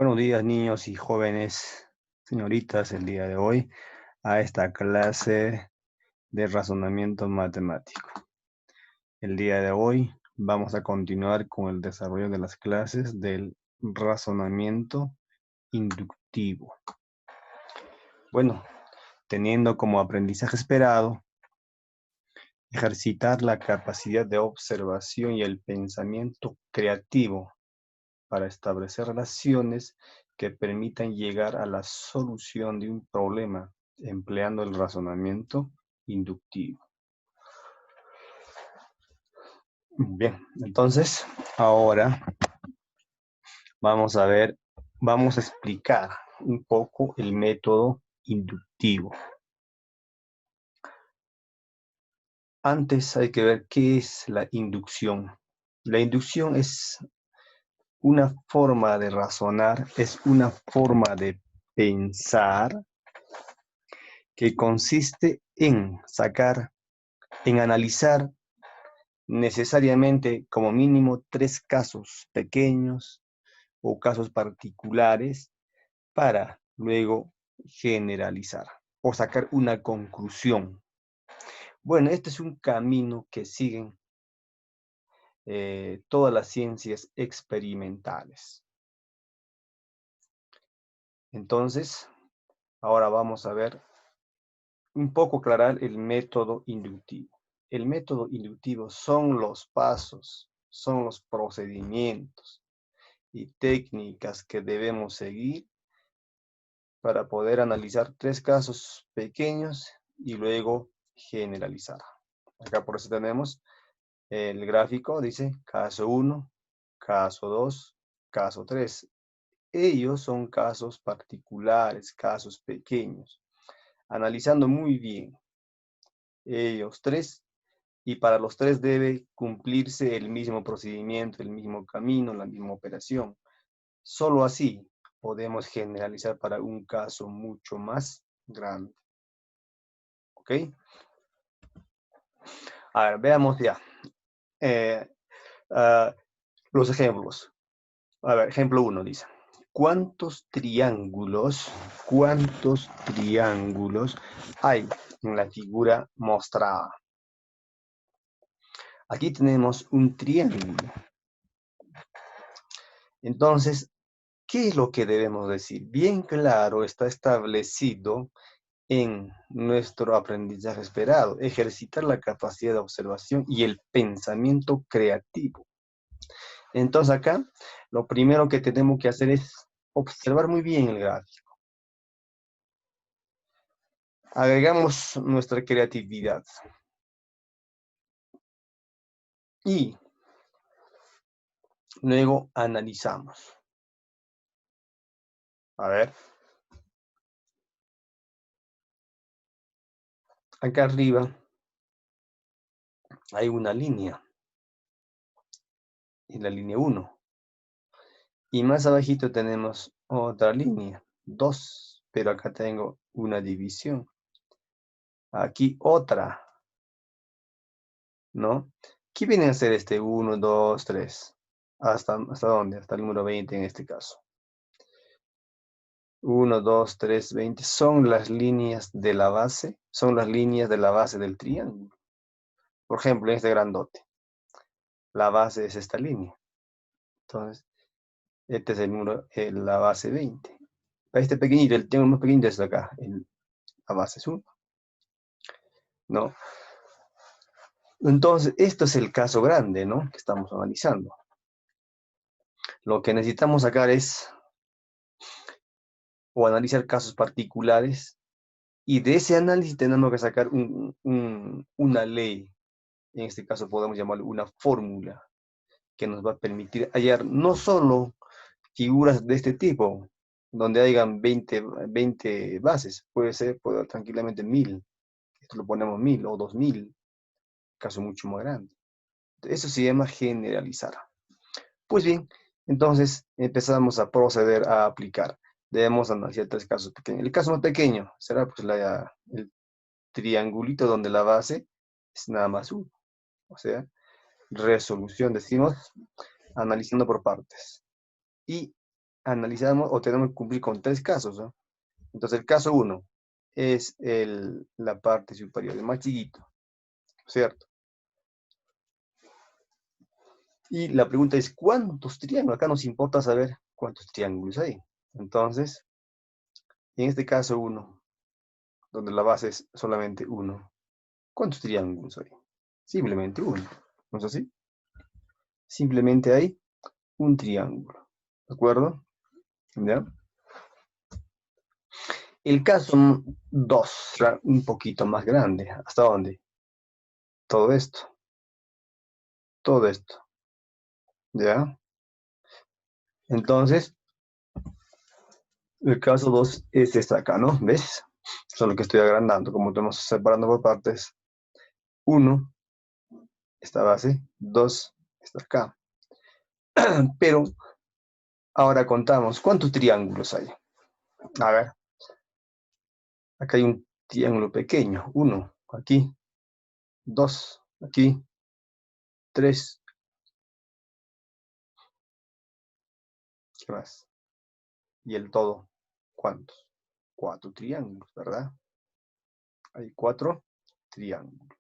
Buenos días, niños y jóvenes, señoritas, el día de hoy a esta clase de razonamiento matemático. El día de hoy vamos a continuar con el desarrollo de las clases del razonamiento inductivo. Bueno, teniendo como aprendizaje esperado ejercitar la capacidad de observación y el pensamiento creativo para establecer relaciones que permitan llegar a la solución de un problema empleando el razonamiento inductivo. Bien, entonces ahora vamos a explicar un poco el método inductivo. Antes hay que ver qué es la inducción. La inducción es una forma de razonar, es una forma de pensar que consiste en analizar necesariamente como mínimo 3 casos pequeños o casos particulares para luego generalizar o sacar una conclusión. Bueno, este es un camino que siguen todas las ciencias experimentales. Entonces, ahora vamos a ver un poco aclarar el método inductivo. El método inductivo son los pasos, son los procedimientos y técnicas que debemos seguir para poder analizar 3 casos pequeños y luego generalizar. Acá por eso tenemos el gráfico, dice caso 1, caso 2, caso 3. Ellos son casos particulares, casos pequeños. Analizando muy bien ellos 3, y para los 3 debe cumplirse el mismo procedimiento, el mismo camino, la misma operación. Solo así podemos generalizar para un caso mucho más grande. ¿Ok? A ver, veamos ya. Los ejemplos. A ver, ejemplo 1 dice. ¿Cuántos triángulos hay en la figura mostrada? Aquí tenemos un triángulo. Entonces, ¿qué es lo que debemos decir? Bien claro, está establecido en nuestro aprendizaje esperado, ejercitar la capacidad de observación y el pensamiento creativo. Entonces acá, lo primero que tenemos que hacer es observar muy bien el gráfico. Agregamos nuestra creatividad. Y luego analizamos. A ver. Acá arriba hay una línea. Y la línea 1. Y más abajito tenemos otra línea. 2. Pero acá tengo una división. Aquí otra. ¿No? ¿Qué viene a ser este 1, 2, 3? ¿Hasta dónde? Hasta el número 20 en este caso. 1, 2, 3, 20. Son las líneas de la base. Son las líneas de la base del triángulo. Por ejemplo, en este grandote. La base es esta línea. Entonces, este es el número, la base 20. Para este pequeñito, el triángulo más pequeñito es acá. La base es 1. ¿No? Entonces, esto es el caso grande, ¿no? Que estamos analizando. Lo que necesitamos sacar es, o analizar casos particulares, y de ese análisis tenemos que sacar una ley. En este caso podemos llamarlo una fórmula, que nos va a permitir hallar no solo figuras de este tipo, donde hayan 20 bases, puede haber tranquilamente 1000. Esto lo ponemos 1000 o 2000, caso mucho más grande. Eso se llama generalizar. Pues bien, entonces empezamos a proceder a aplicar. Debemos analizar 3 casos pequeños. El caso más pequeño será pues el triangulito donde la base es nada más 1. O sea, resolución, decimos, analizando por partes. Y analizamos o tenemos que cumplir con 3 casos, ¿no? Entonces, el caso 1 es la parte superior, el más chiquito, ¿cierto? Y la pregunta es, ¿cuántos triángulos? Acá nos importa saber cuántos triángulos hay. Entonces, en este caso 1, donde la base es solamente 1, ¿cuántos triángulos hay? Simplemente 1, ¿no es así? Simplemente hay un triángulo, ¿de acuerdo? ¿Ya? El caso 2 será un poquito más grande. ¿Hasta dónde? Todo esto. Todo esto. ¿Ya? Entonces, el caso 2 es este acá, ¿no? ¿Ves? Solo que estoy agrandando, como estamos separando por partes. 1, esta base. 2, está acá. Pero ahora contamos, ¿cuántos triángulos hay? A ver, acá hay un triángulo pequeño. 1, aquí. 2, aquí. 3. ¿Qué más? Y el todo, ¿cuántos? 4 triángulos, ¿verdad? Hay 4 triángulos.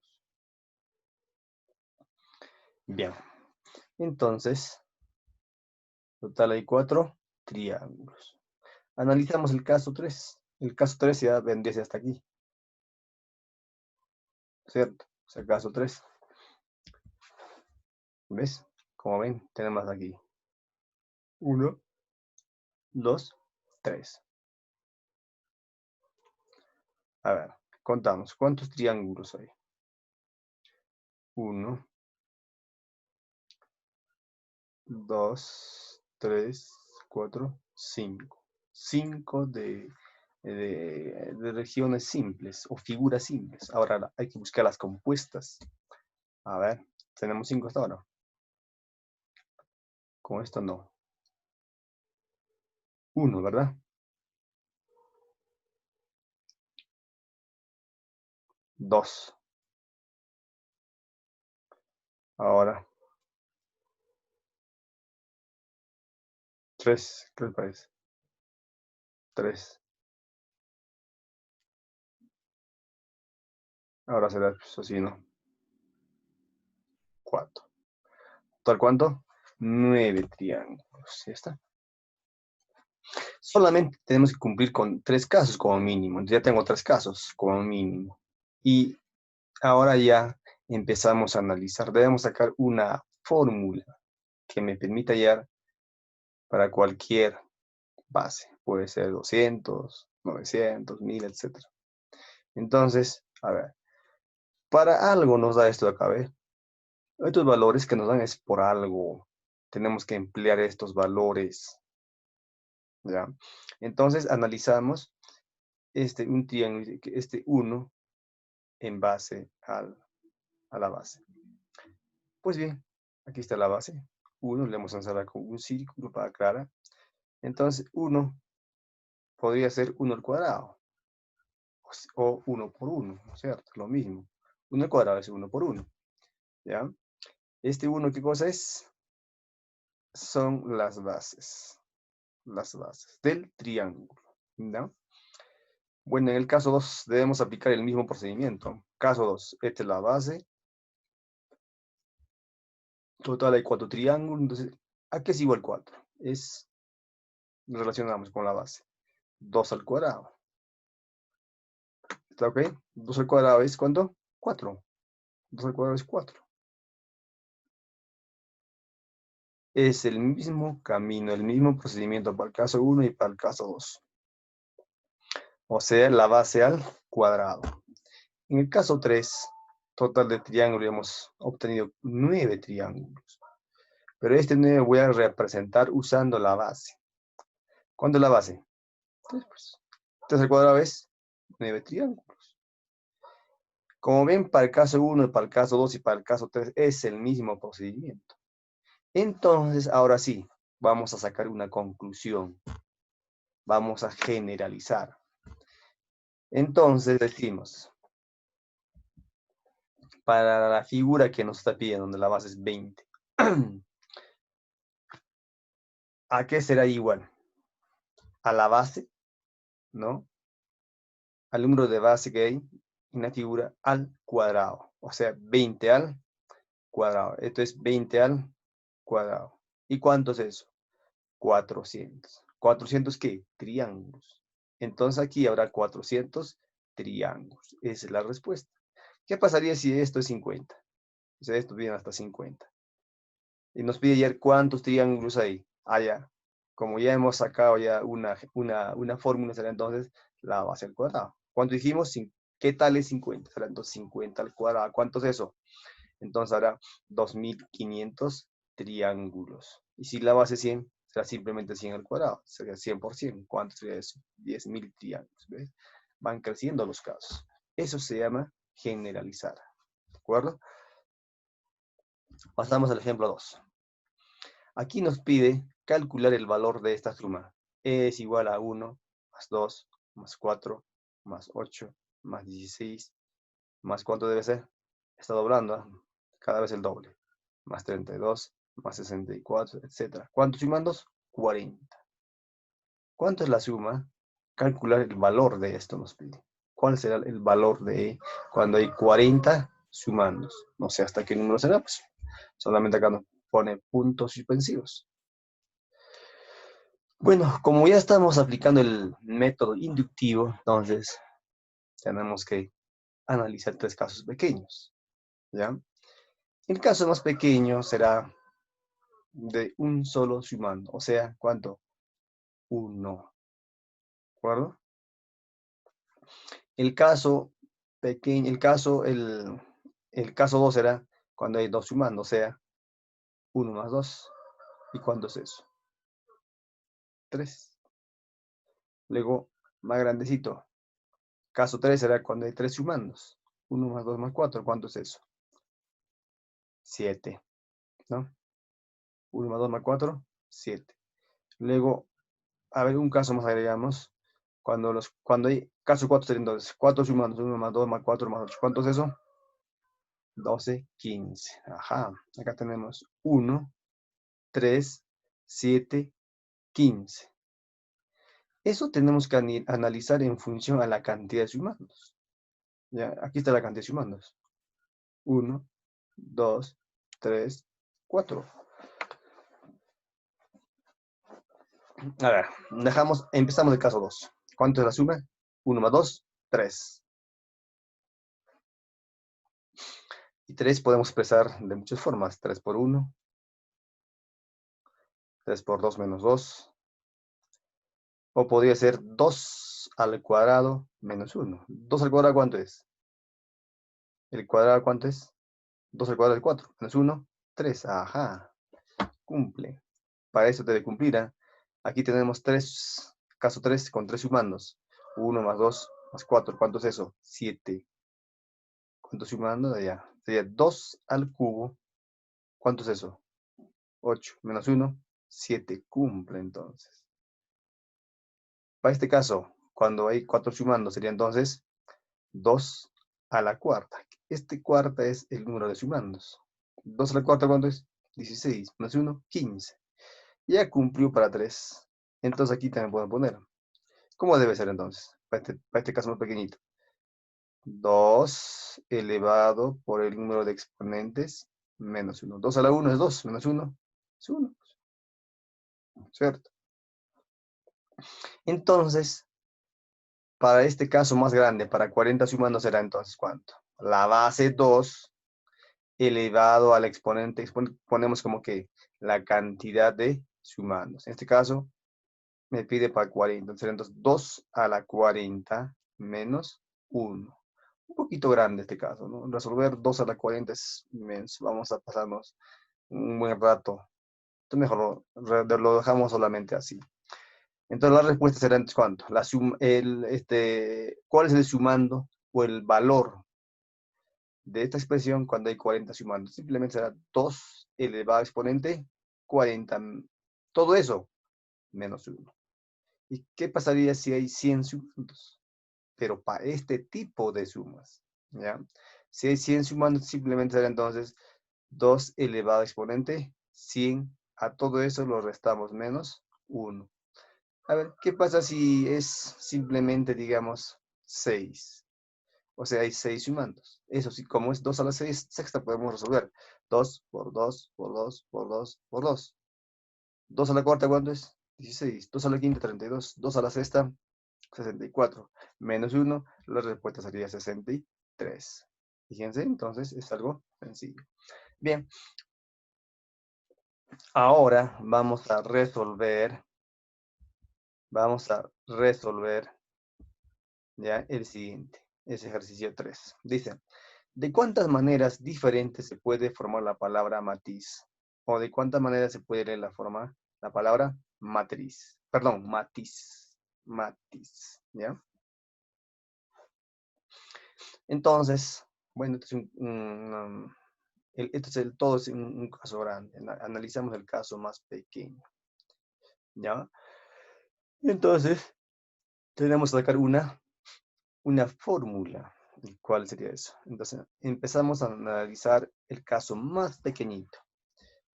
Bien. Entonces, total hay 4 triángulos. Analizamos el caso 3. El caso 3 ya vendría hasta aquí. ¿Cierto? O sea, caso 3. ¿Ves? Como ven, tenemos aquí 1, 2, 3. A ver, contamos. ¿Cuántos triángulos hay? 1, 2, 3, 4, 5. 5 de regiones simples o figuras simples. Ahora hay que buscar las compuestas. A ver, tenemos 5 hasta ahora. Con esto no. 1, ¿verdad? 2. Ahora 3. ¿Qué les parece? 3. Ahora será pues, así, ¿no? 4. ¿Total cuánto? 9 triángulos. Ya está. Solamente tenemos que cumplir con 3 casos como mínimo. Entonces ya tengo 3 casos como mínimo. Y ahora ya empezamos a analizar. Debemos sacar una fórmula que me permita hallar para cualquier base. Puede ser 200, 900, 1000, etc. Entonces, a ver, para algo nos da esto de acá, ¿ve? Estos valores que nos dan es por algo. Tenemos que emplear estos valores, ¿ya? Entonces, analizamos un triángulo, este 1 en base a la base. Pues bien, aquí está la base. 1, le vamos a lanzar con un círculo para aclarar. Entonces, 1 podría ser 1 al cuadrado. O 1 por 1, ¿cierto? Lo mismo. 1 al cuadrado es 1 por 1. ¿Ya? Este 1, ¿qué cosa es? Son las bases. Las bases del triángulo. ¿No? Bueno, en el caso 2 debemos aplicar el mismo procedimiento. Caso 2, esta es la base. Total hay 4 triángulos. Entonces, ¿a qué es igual 4? Relacionamos con la base. 2 al cuadrado. ¿Está ok? 2 al cuadrado es ¿cuánto? 4. 2 al cuadrado es 4. Es el mismo camino, el mismo procedimiento para el caso 1 y para el caso 2. O sea, la base al cuadrado. En el caso 3, total de triángulo, hemos obtenido 9 triángulos. Pero este 9 voy a representar usando la base. ¿Cuánto es la base? 3, pues. 3 al cuadrado es 9 triángulos. Como ven, para el caso 1, para el caso 2 y para el caso 3 es el mismo procedimiento. Entonces, ahora sí, vamos a sacar una conclusión. Vamos a generalizar. Entonces decimos, para la figura que nos está pidiendo, donde la base es 20, ¿a qué será igual? a la base, ¿no? Al número de base que hay en la figura al cuadrado. O sea, 20 al cuadrado. Esto es 20 al cuadrado. ¿Y cuánto es eso? 400. ¿400 qué? Triángulos. Entonces aquí habrá 400 triángulos. Esa es la respuesta. ¿Qué pasaría si esto es 50? O sea, esto viene hasta 50. Y nos pide ayer cuántos triángulos hay. Ya. Como ya hemos sacado ya una fórmula, será entonces la base al cuadrado. ¿Cuánto dijimos? ¿Qué tal es 50? Será entonces 50 al cuadrado. ¿Cuánto es eso? Entonces habrá 2500 triángulos. Y si la base es 100, será simplemente 100 al cuadrado. Sería 100%. ¿Cuánto sería eso? 10.000 triángulos. ¿Ves? Van creciendo los casos. Eso se llama generalizar. ¿De acuerdo? Pasamos al ejemplo 2. Aquí nos pide calcular el valor de esta suma. E es igual a 1 más 2 más 4 más 8 más 16 más ¿cuánto debe ser? Está doblando, ¿eh? Cada vez el doble. Más 32 más 64, etc. ¿Cuántos sumandos? 40. ¿Cuánto es la suma? Calcular el valor de esto nos pide. ¿Cuál será el valor de E cuando hay 40 sumandos? No sé hasta qué número será, pues. Solamente acá nos pone puntos suspensivos. Bueno, como ya estamos aplicando el método inductivo, entonces tenemos que analizar 3 casos pequeños, ¿ya? El caso más pequeño será de un solo sumando, o sea, ¿cuánto? 1, ¿de acuerdo? El caso pequeño, el caso 2 será cuando hay 2 sumando, o sea, 1 más 2. ¿Y cuánto es eso? 3. Luego, más grandecito. Caso 3 será cuando hay 3 sumandos. 1 más 2 más 4. ¿Cuánto es eso? 7. ¿No? 1 más 2 más 4, 7. Luego, a ver, un caso más agregamos. Cuando hay caso 4 sería entonces 4 sumandos. 1 más 2 más 4 más 8. ¿Cuánto es eso? 12, 15. Ajá. Acá tenemos 1, 3, 7, 15. Eso tenemos que analizar en función a la cantidad de sumandos. Ya, aquí está la cantidad de sumandos. 1, 2, 3, 4. A ver, empezamos el caso 2. ¿Cuánto es la suma? 1 más 2, 3. Y 3 podemos expresar de muchas formas. 3 por 1, 3 por 2 menos 2. O podría ser 2 al cuadrado menos 1. 2 al cuadrado, ¿cuánto es? ¿El cuadrado cuánto es? 2 al cuadrado es 4. Menos 1, 3. Ajá. Cumple. Para eso debe cumplir. Aquí tenemos caso 3 con 3 sumandos. 1 más 2 más 4. ¿Cuánto es eso? 7. ¿Cuánto sumando? Allá. Sería 2 al cubo. ¿Cuánto es eso? 8 menos 1, 7. Cumple entonces. Para este caso, cuando hay 4 sumando, sería entonces 2 a la cuarta. Este cuarta es el número de sumandos. 2 a la cuarta, ¿cuánto es? 16 menos 1, 15. Ya cumplió para 3. Entonces aquí también puedo poner. ¿Cómo debe ser entonces? Para este caso más pequeñito. 2 elevado por el número de exponentes menos 1. 2 a la 1 es 2, menos 1 es 1. ¿Cierto? Entonces, para este caso más grande, para 40 sumando será entonces ¿cuánto? La base 2 elevado al exponente, ponemos como que la cantidad de sumandos. En este caso, me pide para 40. Entonces 2 a la 40 menos 1. Un poquito grande este caso, ¿no? Resolver 2 a la 40 es inmenso. Vamos a pasarnos un buen rato. Entonces mejor lo dejamos solamente así. Entonces la respuesta será entonces ¿cuánto? ¿Cuál es el sumando o el valor de esta expresión cuando hay 40 sumando? Simplemente será 2 elevado a exponente 40. Todo eso menos 1. ¿Y qué pasaría si hay 100 sumandos? Pero para este tipo de sumas, ¿ya? Si hay 100 sumandos, simplemente será entonces 2 elevado a exponente 100. A todo eso lo restamos menos 1. A ver, ¿qué pasa si es simplemente, digamos, 6? O sea, hay 6 sumandos. Eso sí, como es 2 a la sexta, podemos resolver. 2 por 2 por 2 por 2 por 2. 2 a la cuarta, ¿cuánto es? 16. 2 a la quinta, 32. 2 a la sexta, 64. Menos 1, la respuesta sería 63. Fíjense, entonces es algo sencillo. Bien, ahora vamos a resolver ya el siguiente, es ejercicio 3. Dice, ¿de cuántas maneras diferentes se puede formar la palabra matiz? ¿O de cuántas maneras se puede leer la palabra matriz? Perdón, matiz. Matiz, ¿ya? Entonces, bueno, todo es un caso grande. Analizamos el caso más pequeño, ¿ya? Entonces, tenemos que sacar una fórmula. ¿Y cuál sería eso? Entonces, empezamos a analizar el caso más pequeñito.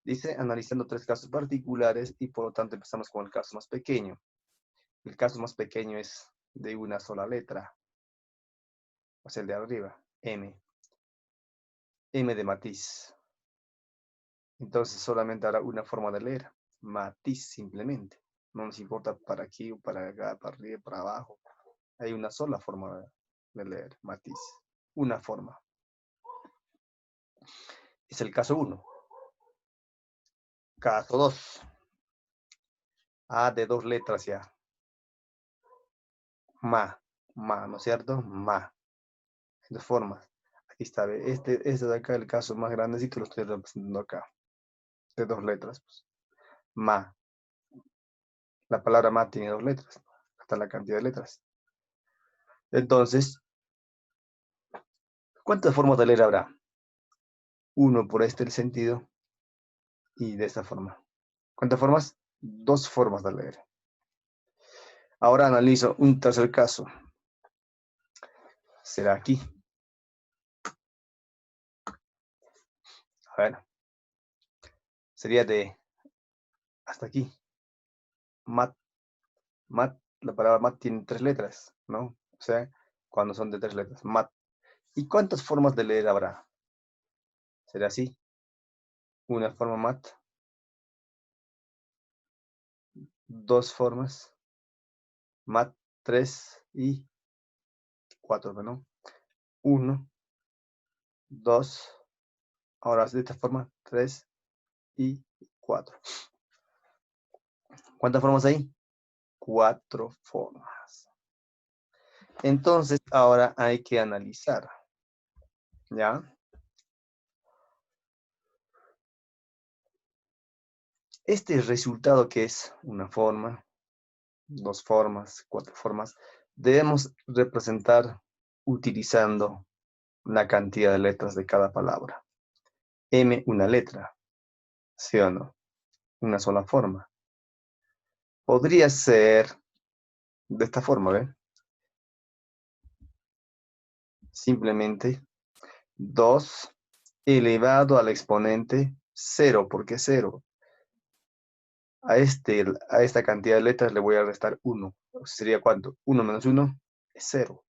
Dice, analizando 3 casos particulares y por lo tanto empezamos con el caso más pequeño. El caso más pequeño es de una sola letra, o sea, el de arriba, M. M de matiz. Entonces solamente habrá una forma de leer, matiz simplemente. No nos importa para aquí o para acá, para arriba, para abajo. Hay una sola forma de leer, matiz. Una forma. Es el caso 1. Caso 2. A de 2 letras ya. ¿No es cierto? Dos formas. Aquí está, este de acá, el caso más grandecito, lo estoy representando acá. De 2 letras. Pues. Ma. La palabra ma tiene 2 letras. Hasta la cantidad de letras. Entonces, ¿cuántas formas de leer habrá? Uno por el sentido y de esta forma. ¿Cuántas formas? 2 formas de leer. Ahora analizo un tercer caso. Será aquí. A ver. Sería de hasta aquí. Mat. La palabra mat tiene 3 letras, ¿no? O sea, cuando son de 3 letras. Mat. ¿Y cuántas formas de leer habrá? ¿Será así? Una forma mat. 2 formas. Mat 3 y 4, ¿no? 1, 2. Ahora de esta forma, 3 y 4. ¿Cuántas formas hay? 4 formas. Entonces, ahora hay que analizar. ¿Ya? Este resultado que es una forma, 2 formas, 4 formas, debemos representar utilizando la cantidad de letras de cada palabra. M, una letra, ¿sí o no? Una sola forma. Podría ser de esta forma, ¿ven? Simplemente 2 elevado al exponente 0. ¿Por qué 0? A esta cantidad de letras le voy a restar 1. ¿Sería cuánto? 1 menos 1 es 0.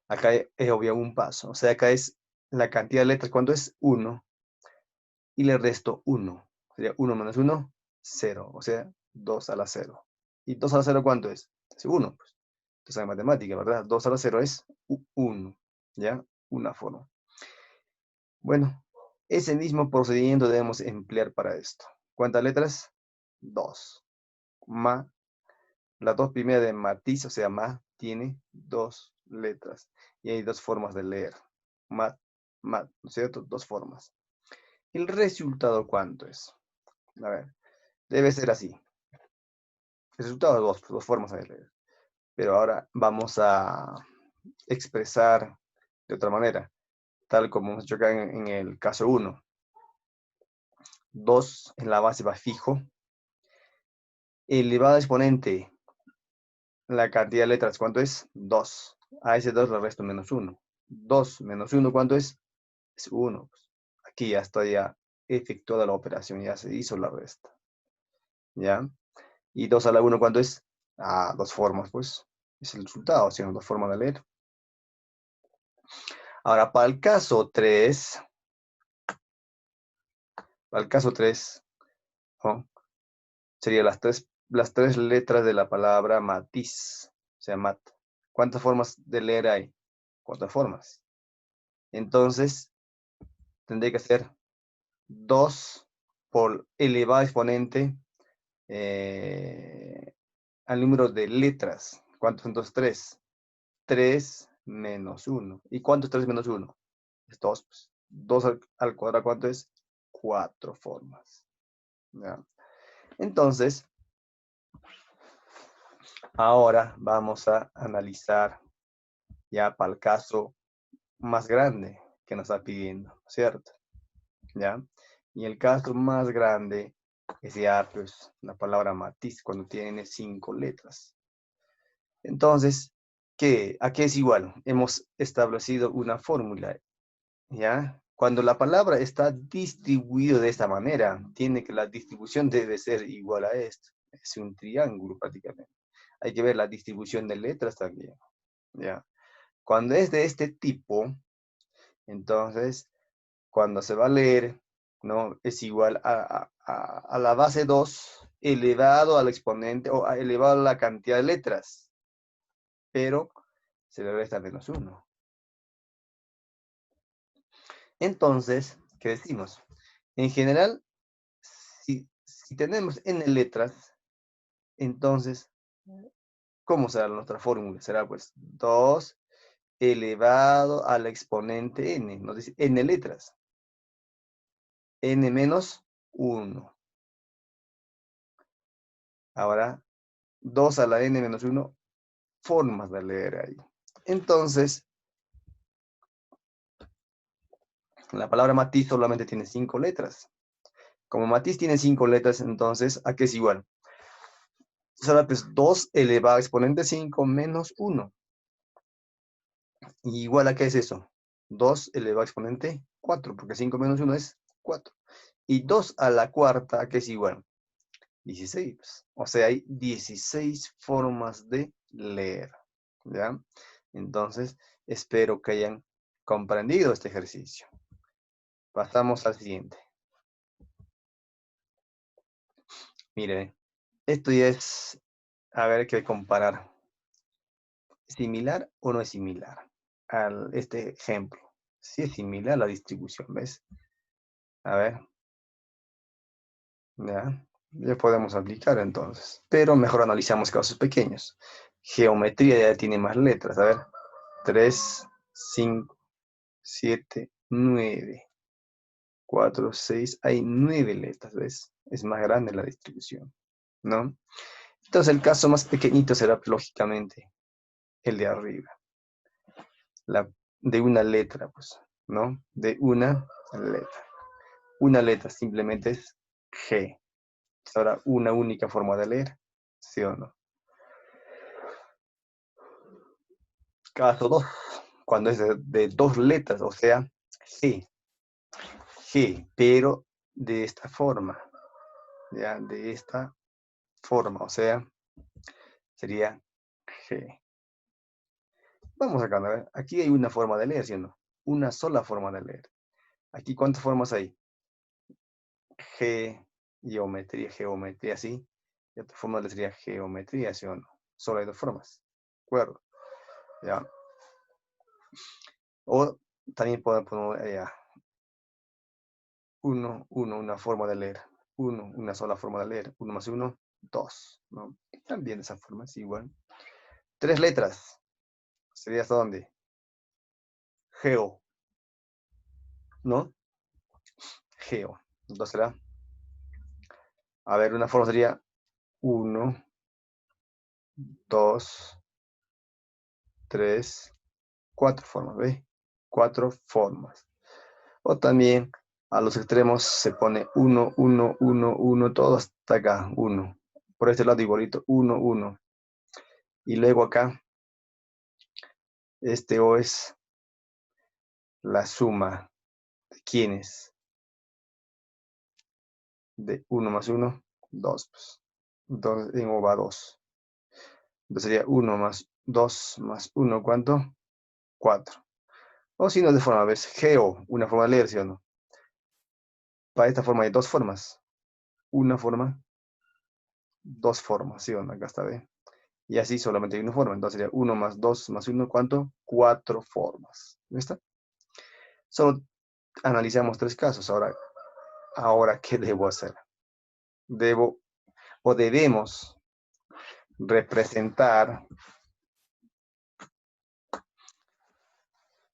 Acá es obvio un paso. O sea, acá es la cantidad de letras. ¿Cuánto es? 1. Y le resto 1. Sería 1 menos 1, 0. O sea, 2 a la 0. ¿Y 2 a la 0 cuánto es? Es 1. Pues. Entonces en matemática, ¿verdad? 2 a la 0 es 1. ¿Ya? Una forma. Bueno, ese mismo procedimiento debemos emplear para esto. ¿Cuántas letras? 2. Las 2 primeras de matiz, o sea, tiene 2 letras. Y hay 2 formas de leer. ¿No es cierto? 2 formas. ¿El resultado cuánto es? A ver, debe ser así. El resultado de 2 formas de leer. Pero ahora vamos a expresar de otra manera. Tal como hemos hecho acá en el caso 1. 2 en la base va fijo. Elevado a exponente, la cantidad de letras, ¿cuánto es? 2. A ese 2 le resto menos 1. 2 menos 1, ¿cuánto es? Es 1. Aquí ya está efectuada la operación, ya se hizo la resta. ¿ya? Y 2 a la 1, ¿cuánto es? Ah, dos formas, pues. Es el resultado, sino dos formas de leer. Ahora, para el caso 3, ¿no? Serían las tres letras de la palabra matiz, o sea, mat. ¿Cuántas formas de leer hay? Cuatro formas. Entonces, tendría que ser 2 por elevado exponente al número de letras. ¿Cuántos son 2? 3. 3 menos 1. ¿Y cuánto es 3 menos 1? Es 2. Pues. 2 al cuadrado, ¿cuánto es? 4 formas. ¿Ya? Entonces, ahora vamos a analizar ya para el caso más grande que nos está pidiendo, ¿cierto? ¿Ya? Y el caso más grande es ya, pues, la palabra matiz cuando tiene 5 letras. Entonces, ¿a qué es igual? Hemos establecido una fórmula, ¿ya? Cuando la palabra está distribuida de esta manera, tiene que la distribución debe ser igual a esto. Es un triángulo prácticamente. Hay que ver la distribución de letras también, ¿ya? Cuando es de este tipo, entonces, cuando se va a leer, ¿no? Es igual a la base 2 elevado al exponente o elevado a la cantidad de letras, pero se le resta menos 1. Entonces, ¿qué decimos? En general, si tenemos n letras, entonces, ¿cómo será nuestra fórmula? Será pues 2 elevado al exponente n, nos dice n letras, n menos 1. Ahora, 2 a la n menos 1 formas de leer ahí. Entonces, la palabra matiz solamente tiene 5 letras. Como matiz tiene 5 letras, entonces, ¿a qué es igual? Será pues 2 elevado a exponente 5 menos 1. ¿Y igual a qué es eso? 2 elevado a exponente 4, porque 5 menos 1 es 4. Y 2 a la cuarta, ¿a qué es igual? 16. O sea, hay 16 formas de leer. ¿Ya? Entonces, espero que hayan comprendido este ejercicio. Pasamos al siguiente. Miren, esto ya es, a ver, hay que comparar. ¿Similar o no es similar a este ejemplo? Sí es similar a la distribución, ¿ves? A ver, ya podemos aplicar entonces. Pero mejor analizamos casos pequeños. Geometría ya tiene más letras. A ver, 3, 5, 7, 9. 4, 6, hay 9 letras, ¿ves? Es más grande la distribución, ¿no? Entonces el caso más pequeñito será, lógicamente, el de arriba. De una letra, pues, ¿no? De una letra. Una letra simplemente es G. Ahora, una única forma de leer, ¿sí o no? Caso 2, cuando es de 2 letras, o sea, G. G, pero de esta forma, ¿ya? De esta forma, o sea, sería G. Vamos acá, a ver. Aquí hay una forma de leer, ¿sí o no? Una sola forma de leer. Aquí, ¿cuántas formas hay? G, geometría, sí. Y otra forma le sería geometría, ¿sí o no? Solo hay dos formas. ¿De acuerdo? ¿Ya? O también podemos poner una forma de leer. Una sola forma de leer. 1 más 1, 2. ¿No? También esa forma es igual. 3 letras. ¿Sería hasta dónde? Geo. ¿No? Geo. Entonces será. A ver, una forma sería 1, 2, 3, 4 formas, ¿ve? 4 formas. O también a los extremos se pone 1, 1, 1, 1, todo hasta acá, 1. Por este lado igualito, 1, 1. Y luego acá, este O es la suma de quiénes. De 1 más 1, 2. Pues. 2 en O va 2. Entonces sería 1 más 2 más 1, ¿cuánto? 4. O si no, de forma, ¿ves? GO, una forma de leer, ¿sí o no? Para esta forma hay dos formas. Una forma, dos formas, ¿sí o no? Acá está, ¿ve? Y así solamente hay una forma. Entonces sería 1 más 2 más 1, ¿cuánto? 4 formas. ¿Listo? Solo analizamos 3 casos. Ahora, ¿qué debo hacer? Debo o debemos representar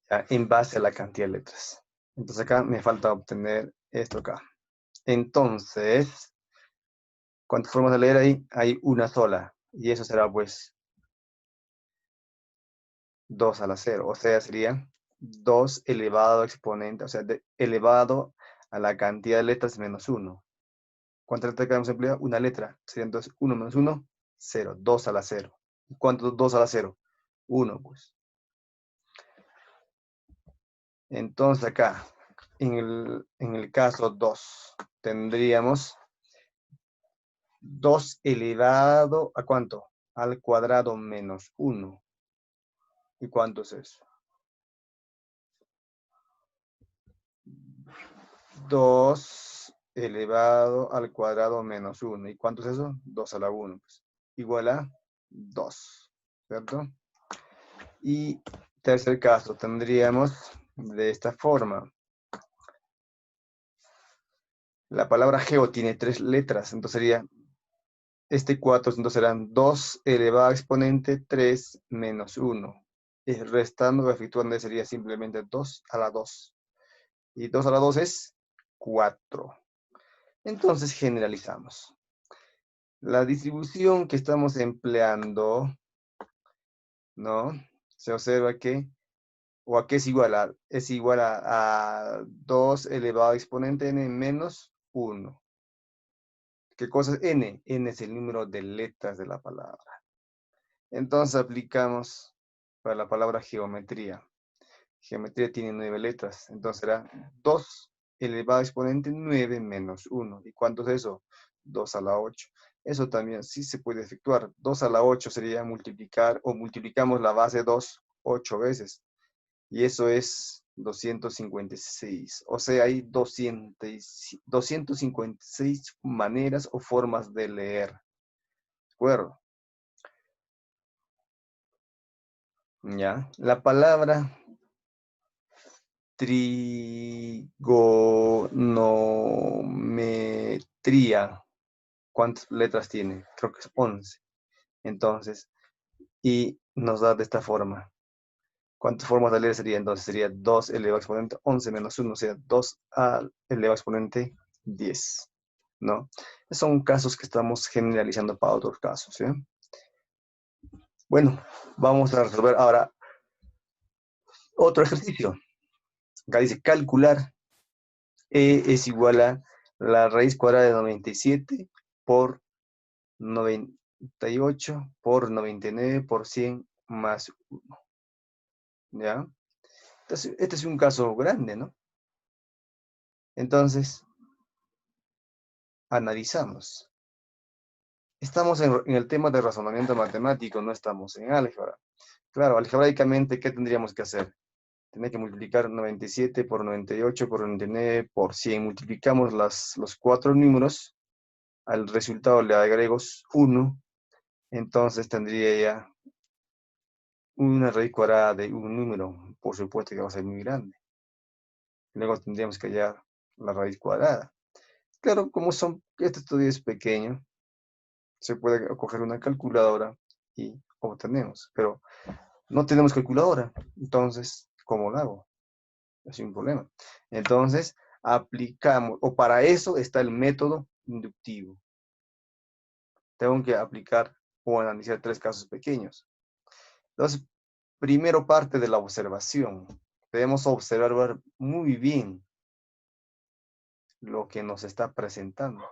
ya, en base a la cantidad de letras. Entonces acá me falta obtener esto acá. Entonces, ¿cuántas formas de leer ahí? Hay una sola. Y eso será pues 2 a la 0. O sea, sería 2 elevado a exponente, o sea, elevado a la cantidad de letras menos 1. ¿Cuántas letras quedamos empleadas? Una letra. Sería entonces 1 menos 1, 0. 2 a la 0. ¿Cuánto 2 a la 0? 1, pues. Entonces acá, en el caso 2, tendríamos 2 elevado ¿a cuánto? Al cuadrado menos 1. ¿Y cuánto es eso? 2 elevado al cuadrado menos 1. ¿Y cuánto es eso? 2 a la 1. Pues. Igual a 2. ¿Cierto? Y tercer caso, tendríamos de esta forma. La palabra geo tiene 3 letras, entonces sería este 4, entonces serán 2 elevado a exponente 3 menos 1. Y restando o efectuando sería simplemente 2 a la 2. Y 2 a la 2 es 4. Entonces generalizamos. La distribución que estamos empleando, ¿no? Se observa que, o a qué es igual a 2 elevado a exponente n menos 1. ¿Qué cosa es n? N es el número de letras de la palabra. Entonces aplicamos para la palabra geometría. Geometría tiene 9 letras, entonces será 2 elevado a exponente 9 menos 1. ¿Y cuánto es eso? 2 a la 8. Eso también sí se puede efectuar. 2 a la 8 sería multiplicar, o multiplicamos la base 2 8 veces. Y eso es 256. O sea, hay 256 maneras o formas de leer. ¿De acuerdo? Ya. La palabra trigonometría. ¿Cuántas letras tiene? Creo que es 11. Entonces, y nos da de esta forma. ¿Cuántas formas de leer sería? Entonces sería 2 elevado a exponente 11 menos 1, o sea, 2 elevado a exponente 10. ¿No? Son casos que estamos generalizando para otros casos. ¿Sí? Bueno, vamos a resolver ahora otro ejercicio. Acá dice calcular es igual a la raíz cuadrada de 97 por 98 por 99 por 100 más 1. ¿Ya? Entonces, este es un caso grande, ¿no? Entonces, analizamos. Estamos en el tema de razonamiento matemático, no estamos en álgebra. Claro, algebraicamente, ¿qué tendríamos que hacer? Tener que multiplicar 97 por 98 por 99 por 100. Multiplicamos los 4 números, al resultado le agrego 1, entonces tendría ya una raíz cuadrada de un número, por supuesto que va a ser muy grande. Luego tendríamos que hallar la raíz cuadrada. Claro, como este estudio es pequeño, se puede coger una calculadora y obtenemos, pero no tenemos calculadora, entonces, ¿cómo lo hago? Es un problema. Entonces, aplicamos, o para eso está el método inductivo. Tengo que aplicar o analizar 3 casos pequeños. Entonces, primero parte de la observación. Debemos observar muy bien lo que nos está presentando.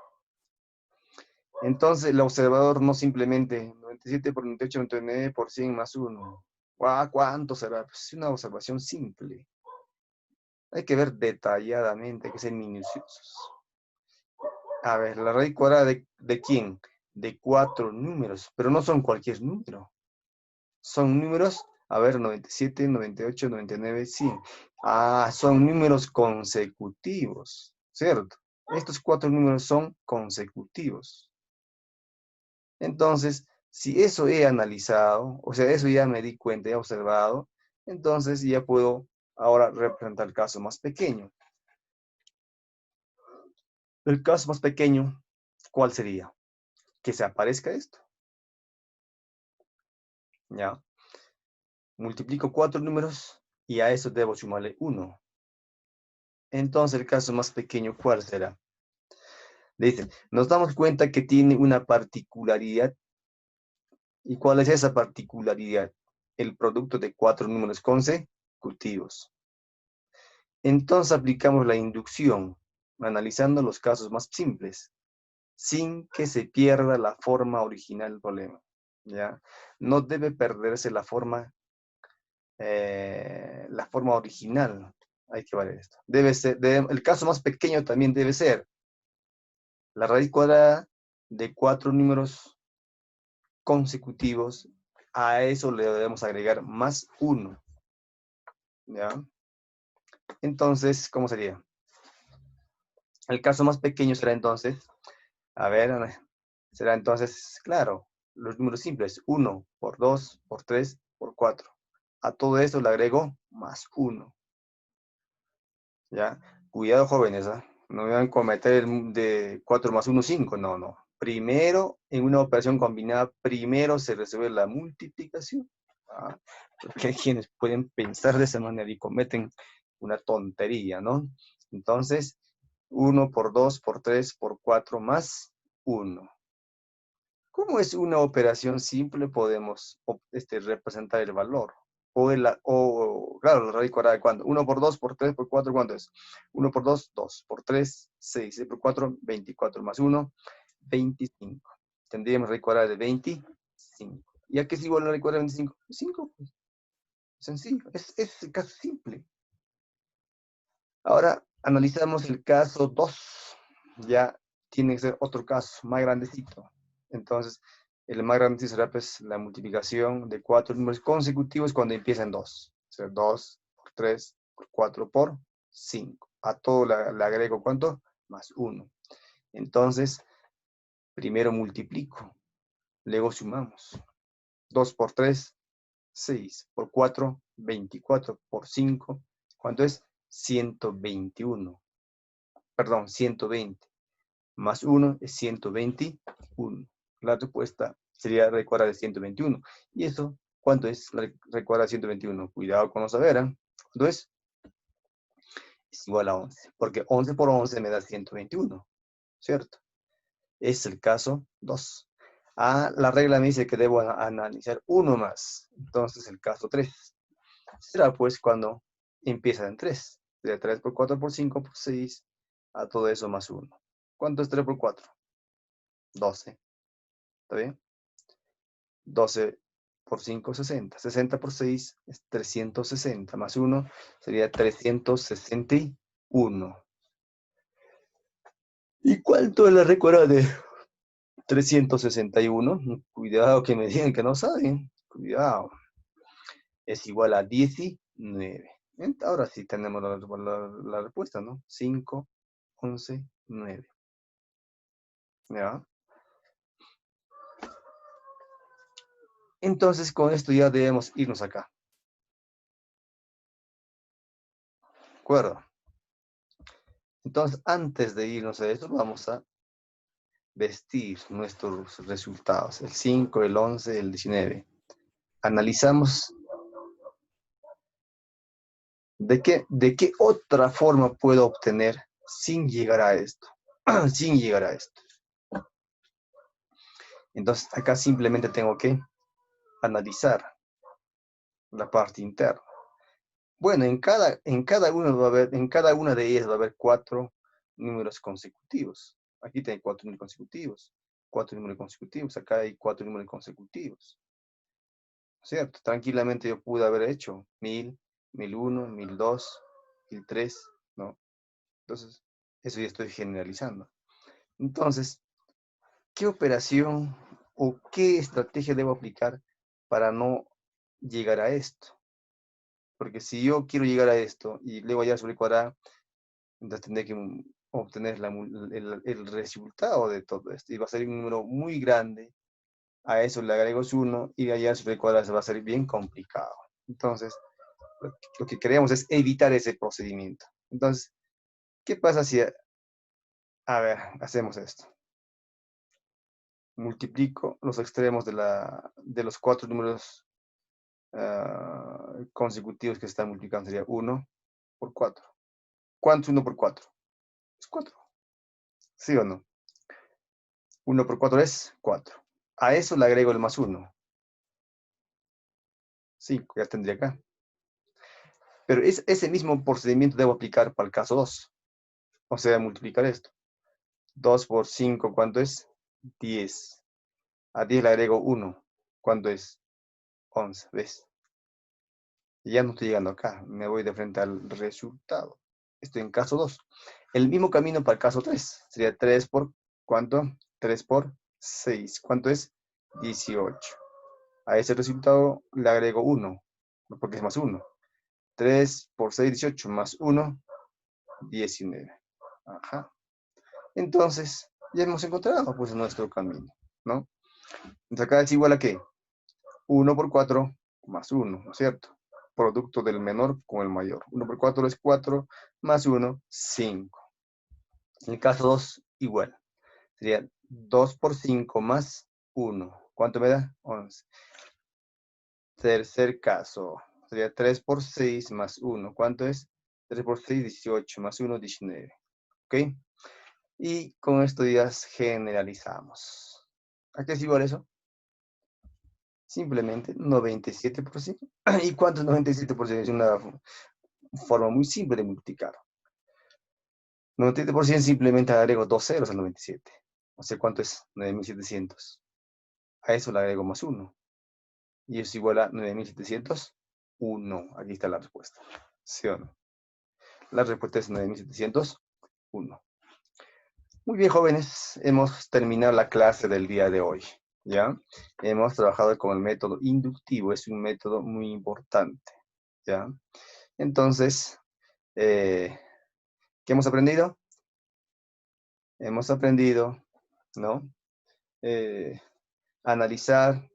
Entonces, el observador no simplemente 97 por 98, 99 por 100 más 1. ¿Cuánto será? Pues es una observación simple. Hay que ver detalladamente, hay que ser minuciosos. A ver, ¿la raíz cuadrada de quién? de 4 números, pero no son cualquier número. Son números, a ver, 97, 98, 99, 100. Ah, son números consecutivos, ¿cierto? Estos 4 números son consecutivos. Entonces, si eso he analizado, o sea, eso ya me di cuenta, he observado, entonces ya puedo ahora representar el caso más pequeño. El caso más pequeño, ¿cuál sería? Que se aparezca esto. ¿Ya? Multiplico 4 números y a eso debo sumarle 1. Entonces, el caso más pequeño, ¿cuál será? Dicen, nos damos cuenta que tiene una particularidad. ¿Y cuál es esa particularidad? El producto de 4 números consecutivos. Entonces aplicamos la inducción, analizando los casos más simples, sin que se pierda la forma original del problema. ¿Ya? No debe perderse la forma original. Hay que ver esto. Debe ser, el caso más pequeño también debe ser la raíz cuadrada de 4 números consecutivos. A eso le debemos agregar más 1. ¿Ya? Entonces, ¿cómo sería? El caso más pequeño será entonces, a ver, será entonces, claro, los números simples, 1 por 2 por 3 por 4. A todo esto le agrego más 1. ¿Ya? Cuidado, jóvenes, ¿ah? No me van a cometer el de 4 más 1, 5. No, no. Primero, en una operación combinada, primero se resuelve la multiplicación. ¿Ah? Porque hay quienes pueden pensar de esa manera y cometen una tontería, ¿no? Entonces, 1 por 2 por 3 por 4 más 1. Como es una operación simple, podemos representar el valor. Claro, la raíz cuadrada de cuánto. 1 por 2 por 3 por 4, ¿cuánto es? 1 por 2, 2 por 3, 6, 6 por 4, 24 más 1, 25. Tendríamos raíz cuadrada de 25. ¿Y a qué es igual la raíz cuadrada de 25? 5, pues. Sencillo, es el caso simple. Ahora analizamos el caso 2. Ya tiene que ser otro caso, más grandecito. Entonces, el más grandecito será pues, la multiplicación de 4 números consecutivos cuando empiezan 2. O sea, 2 por 3 por 4 por 5. A todo le agrego ¿cuánto? Más 1. Entonces, primero multiplico, luego sumamos. 2 por 3, 6 por 4, 24 por 5. ¿Cuánto es? 121. Perdón, 120. Más 1 es 121. La respuesta sería raíz cuadrada de 121. ¿Y eso cuánto es la raíz cuadrada de 121? Cuidado con no saber, ¿eh? ¿Cuánto es? Es igual a 11. Porque 11 por 11 me da 121. ¿Cierto? Es el caso 2. Ah, la regla me dice que debo analizar uno más. Entonces el caso 3. Será pues cuando empieza en 3. Sería 3 por 4 por 5 por 6. A todo eso más 1. ¿Cuánto es 3 por 4? 12. ¿Está bien? 12 por 5, 60. 60 por 6 es 360. Más 1 sería 361. ¿Y cuánto es la recuerda de 361? Cuidado que me digan que no saben. Cuidado. Es igual a 19. Ahora sí tenemos la respuesta, ¿no? 5, 11, 9. ¿Ya? Entonces, con esto ya debemos irnos acá. ¿De acuerdo? Entonces, antes de irnos a esto, vamos a vestir nuestros resultados. El 5, el 11, el 19. Analizamos de qué otra forma puedo obtener sin llegar a esto. Sin llegar a esto. Entonces, acá simplemente tengo que analizar la parte interna. Bueno, en cada una de ellas va a haber 4 números consecutivos. Aquí tengo 4 números consecutivos. 4 números consecutivos. Acá hay 4 números consecutivos. ¿Cierto? Tranquilamente yo pude haber hecho 1000, 1001, 1002, 1003, ¿no? Entonces, eso ya estoy generalizando. Entonces, ¿qué operación o qué estrategia debo aplicar para no llegar a esto? Porque si yo quiero llegar a esto y luego ya sobre cuadrada, entonces tendré que obtener el resultado de todo esto. Y va a ser un número muy grande. A eso le agrego su 1 y allá sobre cuadrada se va a ser bien complicado. Entonces, lo que queremos es evitar ese procedimiento. Entonces, ¿qué pasa si, a ver, hacemos esto? Multiplico los extremos de los cuatro números consecutivos que se están multiplicando. Sería 1 por 4. ¿Cuánto es 1 por 4? Es 4. ¿Sí o no? 1 por 4 es 4. A eso le agrego el más 1. 5, ya tendría acá. Pero ese mismo procedimiento debo aplicar para el caso 2. O sea, multiplicar esto. 2 por 5, ¿cuánto es? 10. A 10 le agrego 1. ¿Cuánto es? 11, ¿ves? Y ya no estoy llegando acá. Me voy de frente al resultado. Estoy en caso 2. El mismo camino para el caso 3. Sería 3 por, ¿cuánto? 3 por 6. ¿Cuánto es? 18. A ese resultado le agrego 1, porque es más 1. 3 por 6, 18, más 1, 19. Ajá. Entonces, ya hemos encontrado pues nuestro camino, ¿no? Entonces acá es igual a ¿qué? 1 por 4 más 1, ¿no es cierto? Producto del menor con el mayor. 1 por 4 es 4, más 1, 5. En el caso 2, igual. Sería 2 por 5 más 1. ¿Cuánto me da? 11. Tercer caso. Sería 3 por 6 más 1. ¿Cuánto es? 3 por 6, 18. Más 1, 19. ¿Ok? Y con esto ya generalizamos. ¿A qué es igual eso? Simplemente 97%. ¿Y cuánto es 97%? Es una forma muy simple de multiplicar. 97% simplemente agrego 2 ceros al 97. O sea, ¿cuánto es? 9700. A eso le agrego más 1. Y eso es igual a 9701. Aquí está la respuesta. ¿Sí o no? La respuesta es 9701. Muy bien, jóvenes. Hemos terminado la clase del día de hoy. ¿Ya? Hemos trabajado con el método inductivo. Es un método muy importante. ¿Ya? Entonces, ¿qué hemos aprendido? Hemos aprendido, ¿no? Analizar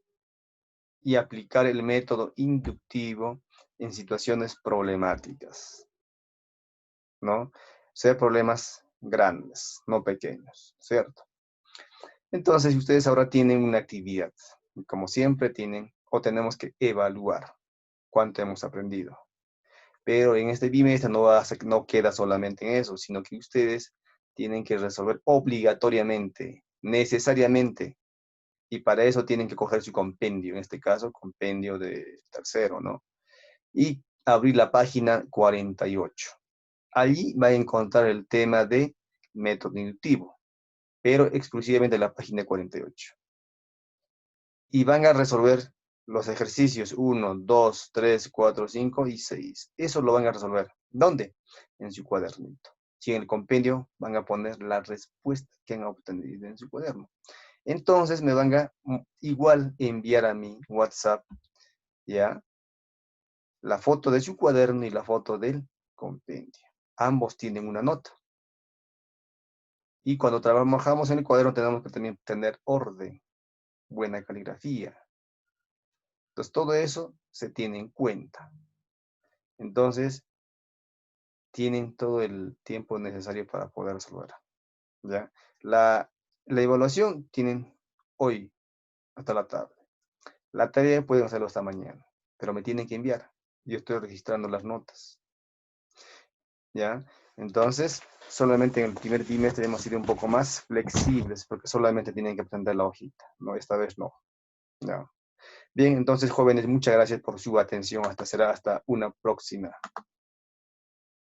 y aplicar el método inductivo en situaciones problemáticas, ¿no? Ser problemas grandes, no pequeños, ¿cierto? Entonces, ustedes ahora tienen una actividad. Como siempre, tienen o tenemos que evaluar cuánto hemos aprendido. Pero en este bimestre no queda solamente en eso, sino que ustedes tienen que resolver obligatoriamente, necesariamente, y para eso tienen que coger su compendio, en este caso, compendio de tercero, ¿no? Y abrir la página 48. Allí va a encontrar el tema de método inductivo, pero exclusivamente la página 48. Y van a resolver los ejercicios 1, 2, 3, 4, 5 y 6. Eso lo van a resolver. ¿Dónde? En su cuadernito. Si en el compendio van a poner la respuesta que han obtenido en su cuaderno. Entonces me van a igual enviar a mi WhatsApp, ¿ya? La foto de su cuaderno y la foto del compendio. Ambos tienen una nota. Y cuando trabajamos en el cuaderno tenemos que también tener orden, buena caligrafía. Entonces todo eso se tiene en cuenta. Entonces tienen todo el tiempo necesario para poder resolver. ¿Ya? La evaluación tienen hoy hasta la tarde. La tarea pueden hacerlo hasta mañana, pero me tienen que enviar. Yo estoy registrando las notas. ¿Ya? Entonces, solamente en el primer trimestre hemos sido un poco más flexibles, porque solamente tienen que aprender la hojita. No, esta vez no. ¿Ya? Bien, entonces, jóvenes, muchas gracias por su atención. Será hasta una próxima.